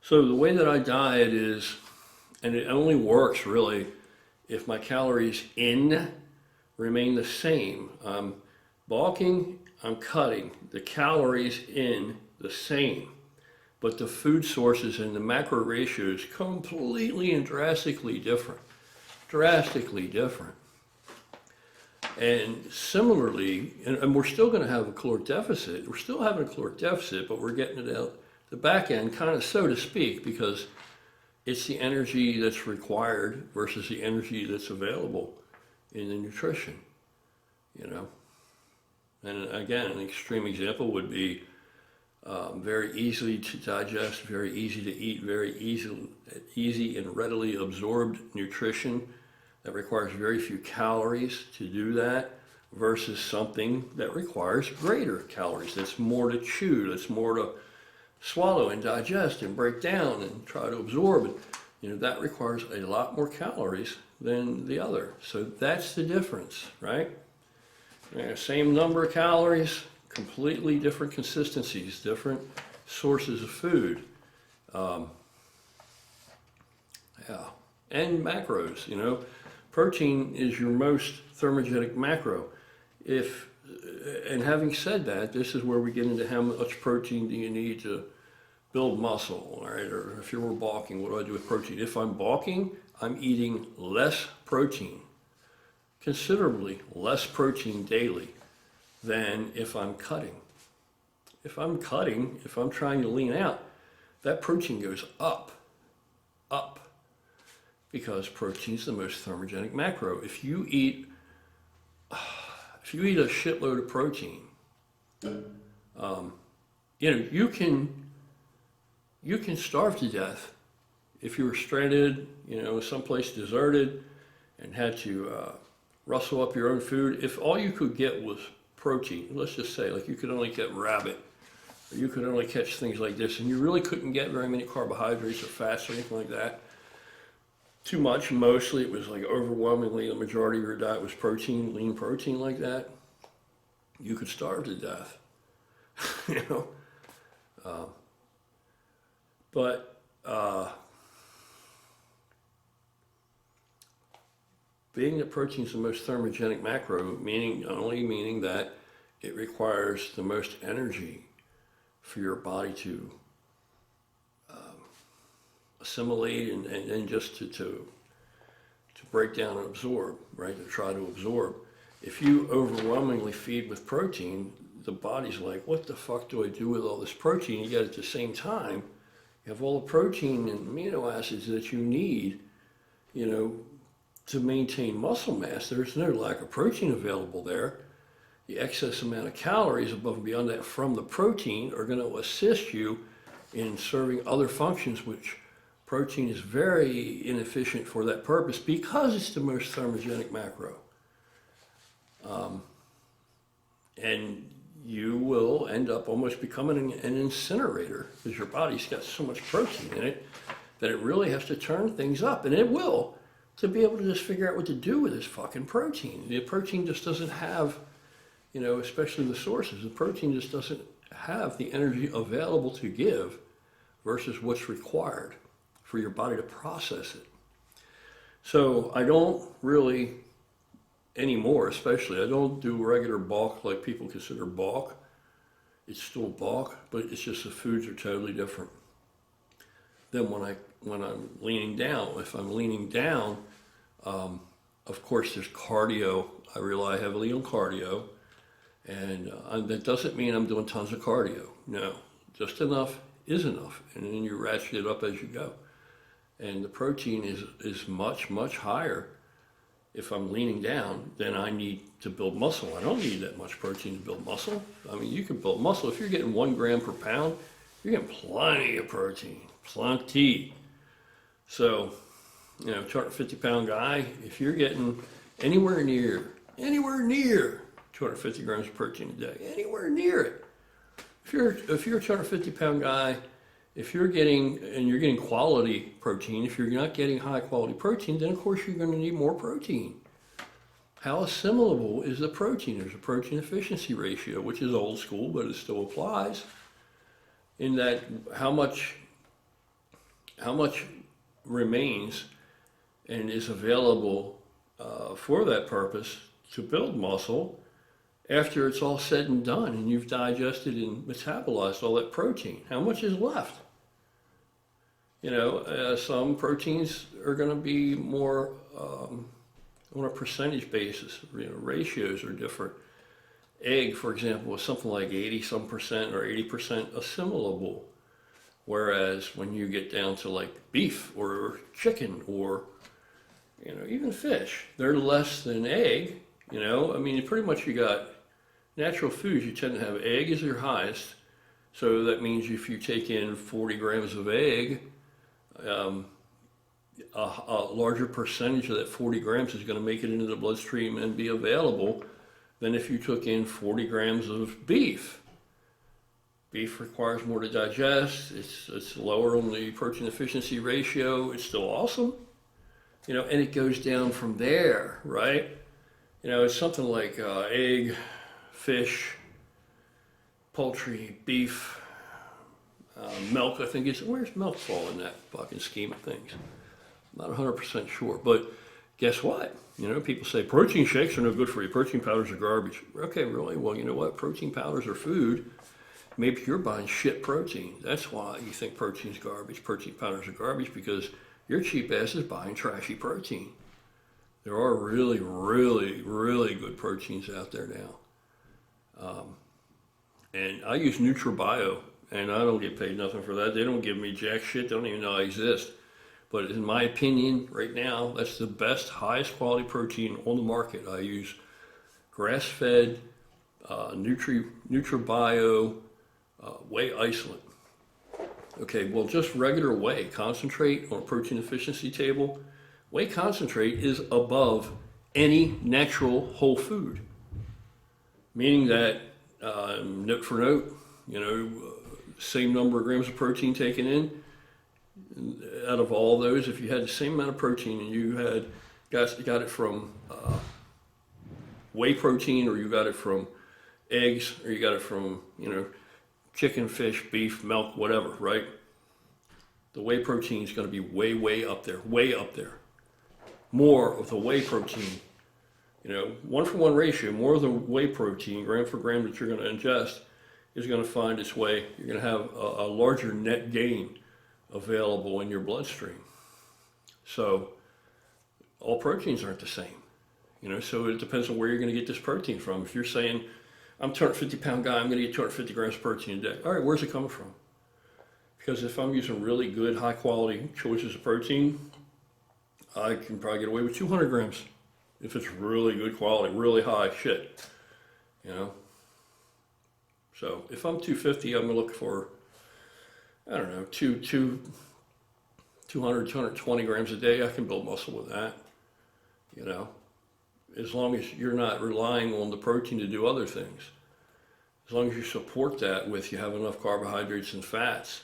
So the way that I diet is, and it only works really if my calories in remain the same. I'm bulking, I'm cutting, the calories in the same, but the food sources and the macro ratios completely and drastically different. Drastically different. And similarly, and we're still going to have a caloric deficit. We're still having a caloric deficit, but we're getting it out the back end, kind of so to speak, because it's the energy that's required versus the energy that's available in the nutrition, you know. And again, an extreme example would be very easily to digest, very easy to eat, very easy and readily absorbed nutrition that requires very few calories to do that versus something that requires greater calories, that's more to chew, that's more to swallow and digest and break down and try to absorb. And, you know, that requires a lot more calories than the other. So that's the difference, right? Same number of calories, completely different consistencies, different sources of food. Yeah, and macros, you know. Protein is your most thermogenic macro. And having said that, this is where we get into how much protein do you need to build muscle, all right? Or if you were bulking, what do I do with protein? If I'm bulking, I'm eating less protein, considerably less protein daily than if I'm cutting. If I'm cutting, if I'm trying to lean out, that protein goes up, because protein is the most thermogenic macro. If you eat a shitload of protein, you know, you can starve to death if you were stranded, you know, someplace deserted and had to rustle up your own food. If all you could get was protein, let's just say, like you could only get rabbit, or you could only catch things like this, and you really couldn't get very many carbohydrates or fats or anything like that. Too much, mostly it was like overwhelmingly the majority of your diet was protein, lean protein like that. You could starve to death, you know. Being that protein is the most thermogenic macro, meaning that it requires the most energy for your body to assimilate and just to break down and absorb, right? To try to absorb. If you overwhelmingly feed with protein, the body's like, what the fuck do I do with all this protein? Yet at the same time, you have all the protein and amino acids that you need, you know, to maintain muscle mass. There's no lack of protein available there. The excess amount of calories above and beyond that from the protein are going to assist you in serving other functions, which protein is very inefficient for that purpose because it's the most thermogenic macro. And you will end up almost becoming an incinerator because your body's got so much protein in it that it really has to turn things up, and it will, to be able to just figure out what to do with this fucking protein. The protein just doesn't have, you know, especially the sources, the protein just doesn't have the energy available to give versus what's required for your body to process it. So I don't really, anymore especially, I don't do regular bulk like people consider bulk. It's still bulk, but it's just the foods are totally different than when I'm leaning down. If I'm leaning down, of course there's cardio. I rely heavily on cardio, and that doesn't mean I'm doing tons of cardio. No, just enough is enough, and then you ratchet it up as you go. And the protein is much, much higher if I'm leaning down than I need to build muscle. I don't need that much protein to build muscle. I mean, you can build muscle. If you're getting 1 gram per pound, you're getting plenty of protein, plenty. So, you know, 250-pound guy, if you're getting anywhere near 250 grams of protein a day, anywhere near it. If you're a 250-pound guy, if you're getting quality protein, if you're not getting high quality protein, then of course you're going to need more protein. How assimilable is the protein? There's a protein efficiency ratio, which is old school, but it still applies. In that, how much how much remains and is available for that purpose to build muscle after it's all said and done and you've digested and metabolized all that protein. How much is left? Some proteins are going to be more on a percentage basis. Ratios are different. Egg, for example, is something like 80% or 80% assimilable. Whereas when you get down to like beef or chicken or, even fish, they're less than egg. Pretty much you got natural foods, you tend to have egg as your highest. So that means if you take in 40 grams of egg, a larger percentage of that 40 grams is going to make it into the bloodstream and be available than if you took in 40 grams of beef. Beef requires more to digest. It's lower on the protein efficiency ratio. It's still awesome, and it goes down from there, right? It's something like egg, fish, poultry, beef, milk. I think where's milk fall in that fucking scheme of things? I'm not 100% sure, but guess what? People say protein shakes are no good for you. Protein powders are garbage. Okay, really? Well, you know what? Protein powders are food. Maybe you're buying shit protein. That's why you think protein's garbage. Protein powders are garbage because your cheap ass is buying trashy protein. There are really, really, really good proteins out there now. And I use NutriBio, and I don't get paid nothing for that. They don't give me jack shit. They don't even know I exist. But in my opinion, right now, that's the best, highest quality protein on the market. I use grass-fed, NutriBio, whey isolate. Okay, well, just regular whey concentrate on a protein efficiency table. Whey concentrate is above any natural whole food, meaning that note for note, same number of grams of protein taken in. Out of all those, if you had the same amount of protein and you had got it from whey protein, or you got it from eggs, or you got it from chicken, fish, beef, milk, whatever, right? The whey protein is going to be way, way up there, way up there. More of the whey protein, 1-for-1 ratio, more of the whey protein, gram for gram, that you're going to ingest is going to find its way. You're going to have a larger net gain available in your bloodstream. So all proteins aren't the same, so it depends on where you're going to get this protein from. If you're saying, I'm a 250-pound guy, I'm going to get 250 grams of protein a day. All right, where's it coming from? Because if I'm using really good, high-quality choices of protein, I can probably get away with 200 grams if it's really good quality, really high shit, So if I'm 250, I'm going to look for, 200, 220 grams a day. I can build muscle with that, as long as you're not relying on the protein to do other things. As long as you support that with, you have enough carbohydrates and fats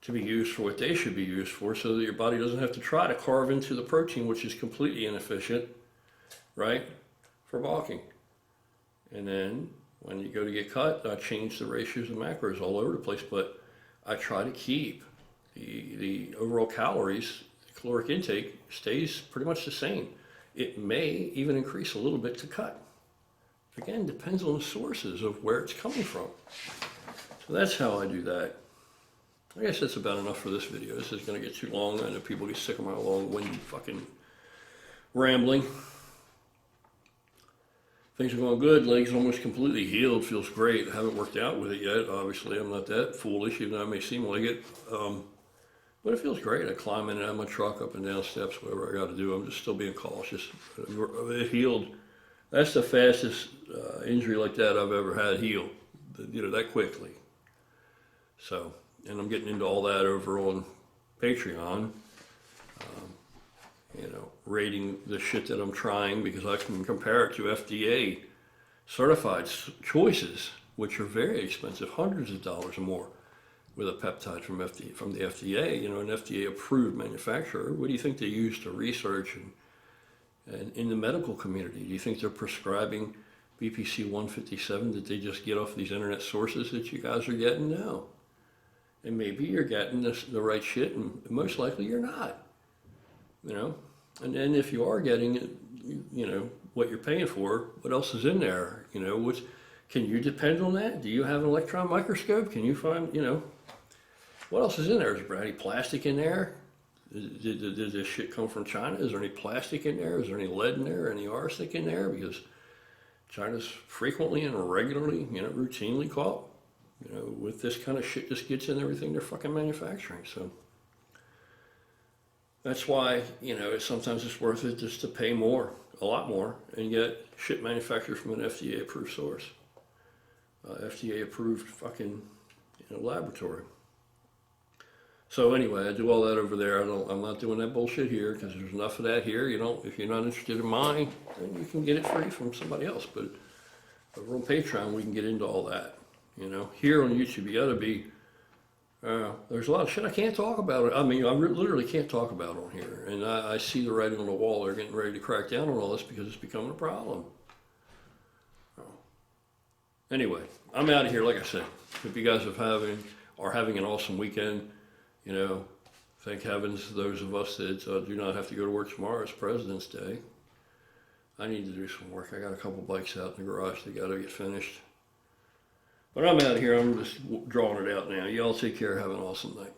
to be used for what they should be used for, so that your body doesn't have to try to carve into the protein, which is completely inefficient, right, for bulking. And then when you go to get cut, I change the ratios of macros all over the place, but I try to keep the overall calories, the caloric intake stays pretty much the same. It may even increase a little bit to cut. Again, depends on the sources of where it's coming from. So that's how I do that. I guess that's about enough for this video. This is going to get too long. I know people get sick of my long-winded fucking rambling. Things are going good. Legs almost completely healed. Feels great. I haven't worked out with it yet. Obviously, I'm not that foolish, even though I may seem like it. But it feels great. I climb in and out of my truck, up and down steps, whatever I got to do. I'm just still being cautious. It healed. That's the fastest injury like that I've ever had heal, that quickly. So, and I'm getting into all that over on Patreon. Rating the shit that I'm trying, because I can compare it to FDA certified choices, which are very expensive, hundreds of dollars or more, with a peptide from the FDA, an FDA approved manufacturer. What do you think they use to research and in the medical community? Do you think they're prescribing BPC 157 that they just get off these internet sources that you guys are getting? No. And maybe you're getting the right shit, and most likely you're not. You know, and then if you are getting it, you know, what you're paying for, what else is in there? You know, can you depend on that? Do you have an electron microscope? Can you find, you know, what else is in there? Is there any plastic in there? Did this shit come from China? Is there any plastic in there? Is there any lead in there? Any arsenic in there? Because China's frequently and regularly, you know, routinely caught, you know, with this kind of shit. Just gets in everything they're fucking manufacturing. So that's why, you know, sometimes it's worth it just to pay more, a lot more, and get shit manufactured from an FDA approved source, FDA approved fucking, you know, laboratory. So anyway, I do all that over there. I'm not doing that bullshit here because there's enough of that here. You don't, if you're not interested in mine, then you can get it free from somebody else. But over on Patreon, we can get into all that. You know, here on YouTube, you got to be. There's a lot of shit I can't talk about. I mean, I literally can't talk about on here. And I see the writing on the wall. They're getting ready to crack down on all this because it's becoming a problem. Anyway, I'm out of here. Like I said, hope you guys are having an awesome weekend. You know, thank heavens those of us that do not have to go to work tomorrow. It's President's Day. I need to do some work. I got a couple bikes out in the garage that got to get finished. But I'm out of here. I'm just drawing it out now. Y'all take care. Have an awesome night.